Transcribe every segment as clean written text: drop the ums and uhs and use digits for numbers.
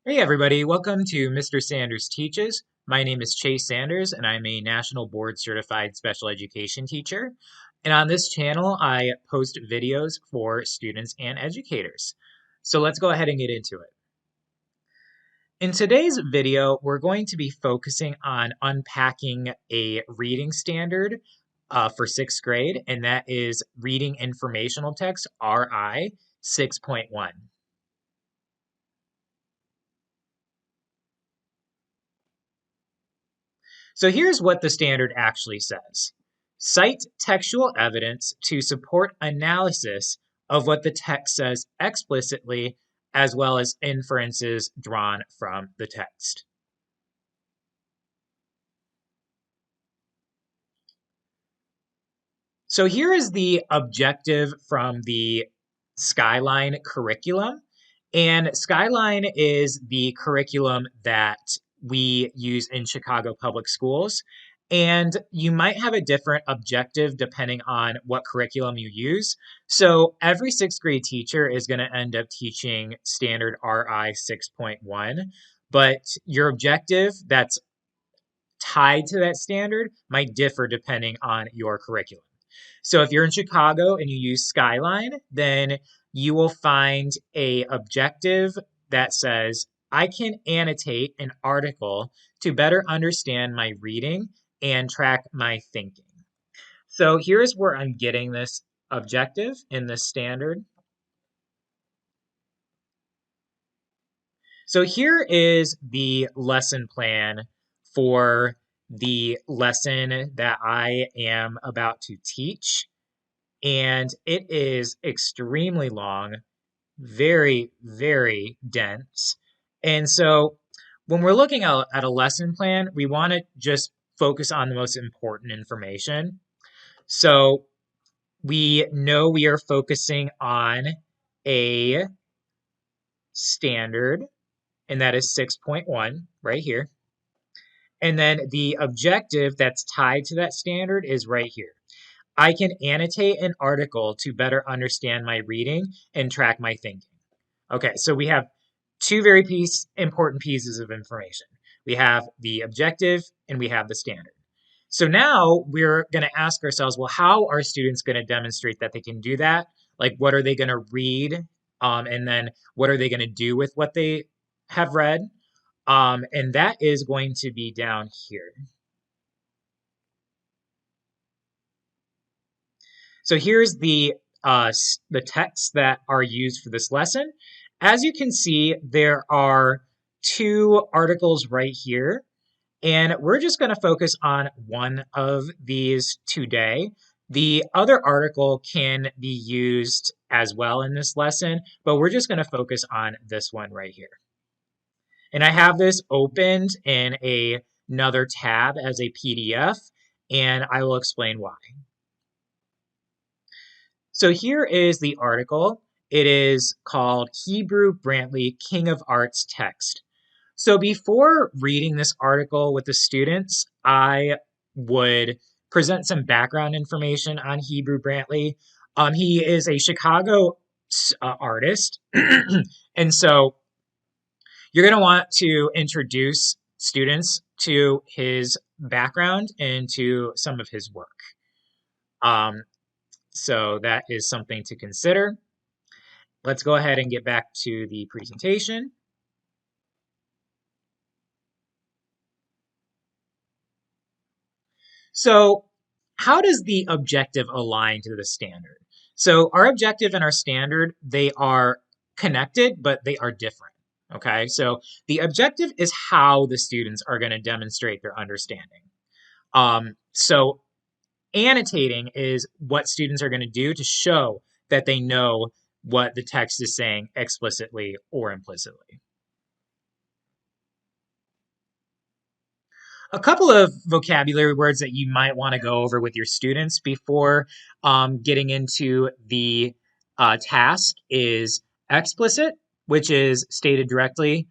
Hey everybody, welcome to Mr. Sanders Teaches. My name is Chase Sanders and I'm a National Board Certified Special Education teacher. And on this channel, I post videos for students and educators. So let's go ahead and get into it. In today's video, we're going to be focusing on unpacking a reading standard for sixth grade, and that is Reading Informational Text, RI 6.1. So here's what the standard actually says. Cite textual evidence to support analysis of what the text says explicitly, as well as inferences drawn from the text. So here is the objective from the Skyline curriculum. And Skyline is the curriculum that we use in Chicago Public Schools. And you might have a different objective depending on what curriculum you use. So every sixth grade teacher is going to end up teaching standard RI 6.1, but your objective that's tied to that standard might differ depending on your curriculum. So if you're in Chicago and you use Skyline, then you will find a objective that says, I can annotate an article to better understand my reading and track my thinking. So here's where I'm getting this objective in this standard. So here is the lesson plan for the lesson that I am about to teach. And it is extremely long, very, very dense. And so when we're looking at a lesson plan, we want to just focus on the most important information. So we know we are focusing on a standard, and that is 6.1 right here. And then the objective that's tied to that standard is right here. I can annotate an article to better understand my reading and track my thinking. Okay, so we have two very important pieces of information. We have the objective and we have the standard. So now we're going to ask ourselves, well, how are students going to demonstrate that they can do that? Like, what are they going to read? And then what are they going to do with what they have read? And that is going to be down here. So here's the texts that are used for this lesson. As you can see, there are two articles right here, and we're just going to focus on one of these today. The other article can be used as well in this lesson, but we're just going to focus on this one right here. And I have this opened in another tab as a PDF, and I will explain why. So here is the article. It is called Hebrew Brantley, King of Arts Text. So before reading this article with the students, I would present some background information on Hebrew Brantley. He is a Chicago artist. And so you're going to want to introduce students to his background and to some of his work. So that is something to consider. Let's go ahead and get back to the presentation. So how does the objective align to the standard? So our objective and our standard, they are connected, but they are different. Okay, so the objective is how the students are going to demonstrate their understanding. So annotating is what students are going to do to show that they know what the text is saying explicitly or implicitly. A couple of vocabulary words that you might want to go over with your students before getting into the task is explicit, which is stated directly,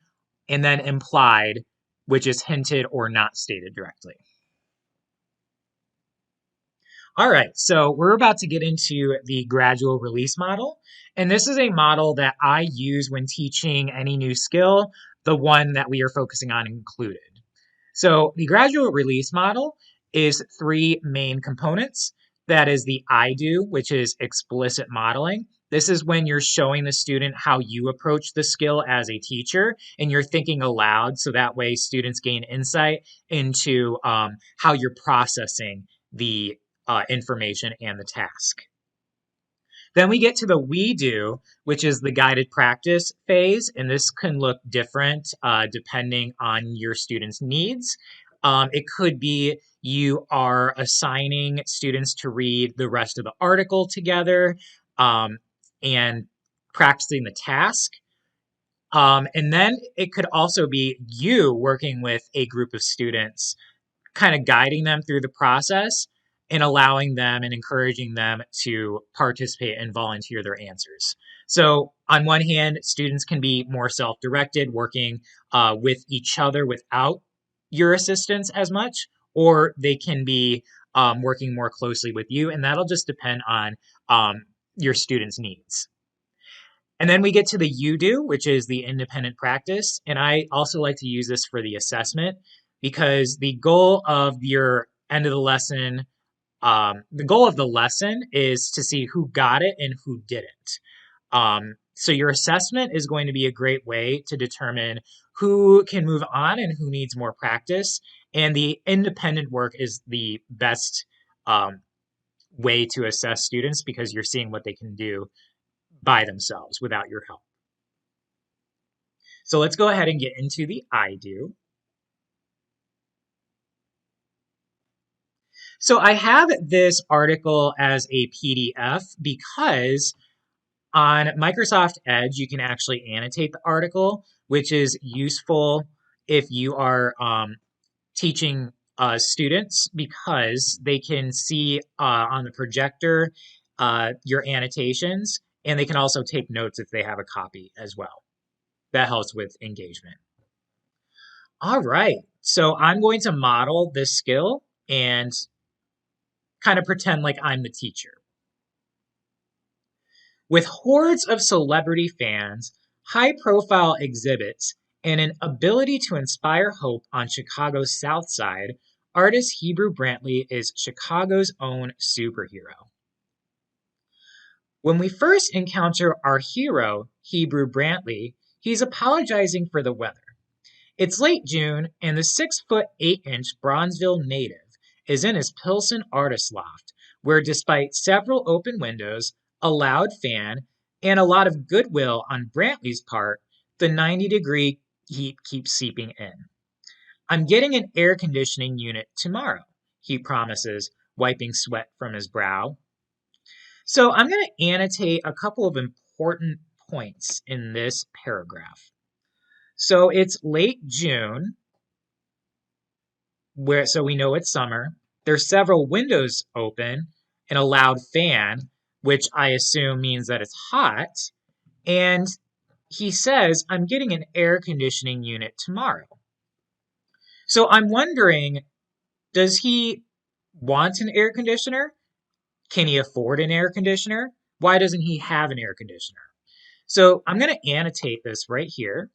and then implied, which is hinted or not stated directly. All right, so we're about to get into the gradual release model. And this is a model that I use when teaching any new skill. the one that we are focusing on included. So the gradual release model is three main components. That is the I do, which is explicit modeling. This is when you're showing the student how you approach the skill as a teacher and you're thinking aloud, so that way students gain insight into how you're processing the information and the task. Then we get to the we do, which is the guided practice phase, and this can look different depending on your students' needs. It could be you are assigning students to read the rest of the article together and practicing the task. And then it could also be you working with a group of students, kind of guiding them through the process and allowing them and encouraging them to participate and volunteer their answers. So on one hand, students can be more self-directed, working with each other without your assistance as much, or they can be working more closely with you, and that'll just depend on your students' needs. And then we get to the you do, which is the independent practice. And I also like to use this for the assessment because the goal of your end of the lesson, the goal of the lesson is to see who got it and who didn't. So your assessment is going to be a great way to determine who can move on and who needs more practice. And the independent work is the best way to assess students because you're seeing what they can do by themselves without your help. So let's go ahead and get into the I do. So I have this article as a PDF because on Microsoft Edge, you can actually annotate the article, which is useful if you are teaching students because they can see on the projector your annotations, and they can also take notes if they have a copy as well. That helps with engagement. All right, so I'm going to model this skill and kind of pretend like I'm the teacher. With hordes of celebrity fans, high-profile exhibits, and an ability to inspire hope on Chicago's South Side, artist Hebrew Brantley is Chicago's own superhero. When we first encounter our hero, Hebrew Brantley, he's apologizing for the weather. It's late June, and the 6'8" Bronzeville native is in his Pilsen artist loft, where despite several open windows, a loud fan, and a lot of goodwill on Brantley's part, the 90-degree heat keeps seeping in. I'm getting an air conditioning unit tomorrow, he promises, wiping sweat from his brow. So I'm going to annotate a couple of important points in this paragraph. So it's late June, so we know it's summer. There's several windows open and a loud fan, which I assume means that it's hot. And he says, I'm getting an air conditioning unit tomorrow. So I'm wondering, does he want an air conditioner? Can he afford an air conditioner? Why doesn't he have an air conditioner? So I'm going to annotate this right here.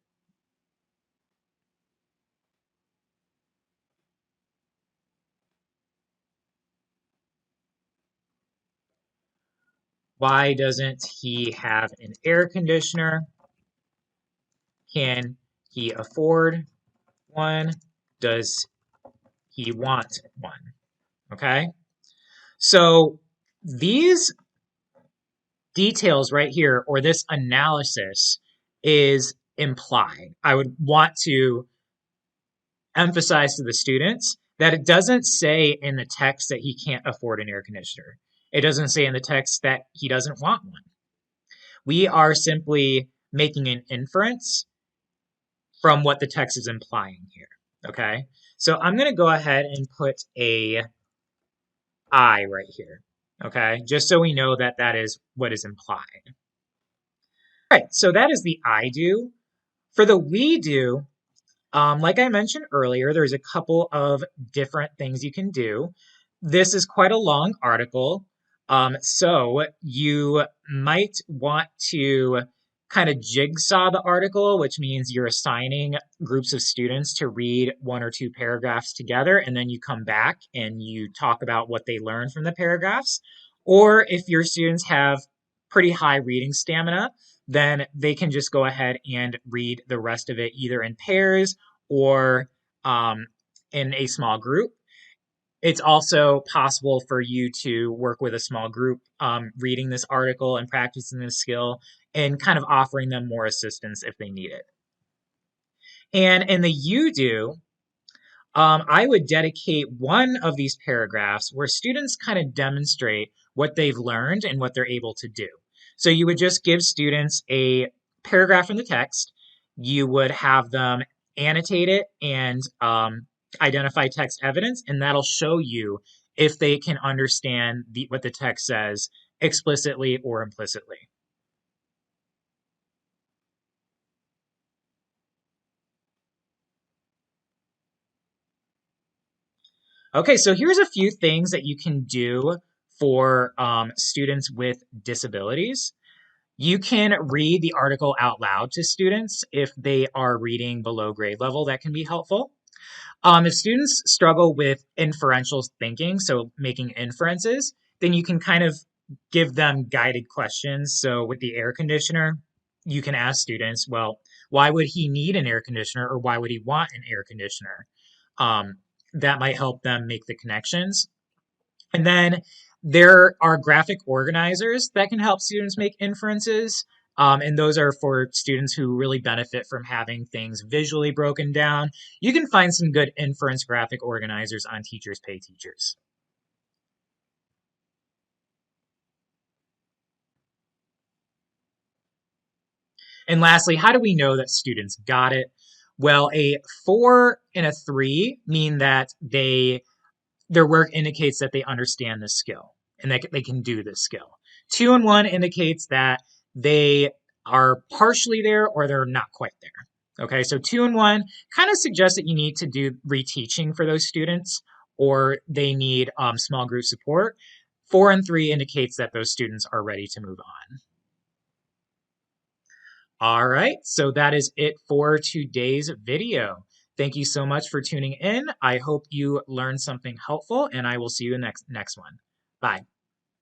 Why doesn't he have an air conditioner? Can he afford one? Does he want one? Okay. So these details right here, or this analysis, is implied. I would want to emphasize to the students that it doesn't say in the text that he can't afford an air conditioner. It doesn't say in the text that he doesn't want one. We are simply making an inference from what the text is implying here, okay? So I'm going to go ahead and put a I right here, okay? Just so we know that that is what is implied. All right, so that is the I do. For the we do, like I mentioned earlier, there's a couple of different things you can do. This is quite a long article, so you might want to kind of jigsaw the article, which means you're assigning groups of students to read one or two paragraphs together, and then you come back and you talk about what they learned from the paragraphs. Or if your students have pretty high reading stamina, then they can just go ahead and read the rest of it either in pairs or in a small group. It's also possible for you to work with a small group reading this article and practicing this skill and kind of offering them more assistance if they need it. And in the you do, I would dedicate one of these paragraphs where students kind of demonstrate what they've learned and what they're able to do. So you would just give students a paragraph in the text. You would have them annotate it and identify text evidence, and that'll show you if they can understand what the text says explicitly or implicitly. Okay, so here's a few things that you can do for students with disabilities. You can read the article out loud to students if they are reading below grade level. That can be helpful. If students struggle with inferential thinking, so making inferences, then you can kind of give them guided questions. So with the air conditioner, you can ask students, well, why would he need an air conditioner or why would he want an air conditioner? Um, that might help them make the connections. And then there are graphic organizers that can help students make inferences. And those are for students who really benefit from having things visually broken down. You can find some good inference graphic organizers on Teachers Pay Teachers. And lastly, how do we know that students got it? Well, a 4 and a 3 mean that their work indicates that they understand the skill and that they can do this skill. 2 and 1 indicates that they are partially there or they're not quite there. Okay, so 2 and 1 kind of suggests that you need to do reteaching for those students or they need small group support. 4 and 3 indicates that those students are ready to move on. All right, so that is it for today's video. Thank you so much for tuning in. I hope you learned something helpful, and I will see you in the next one. Bye.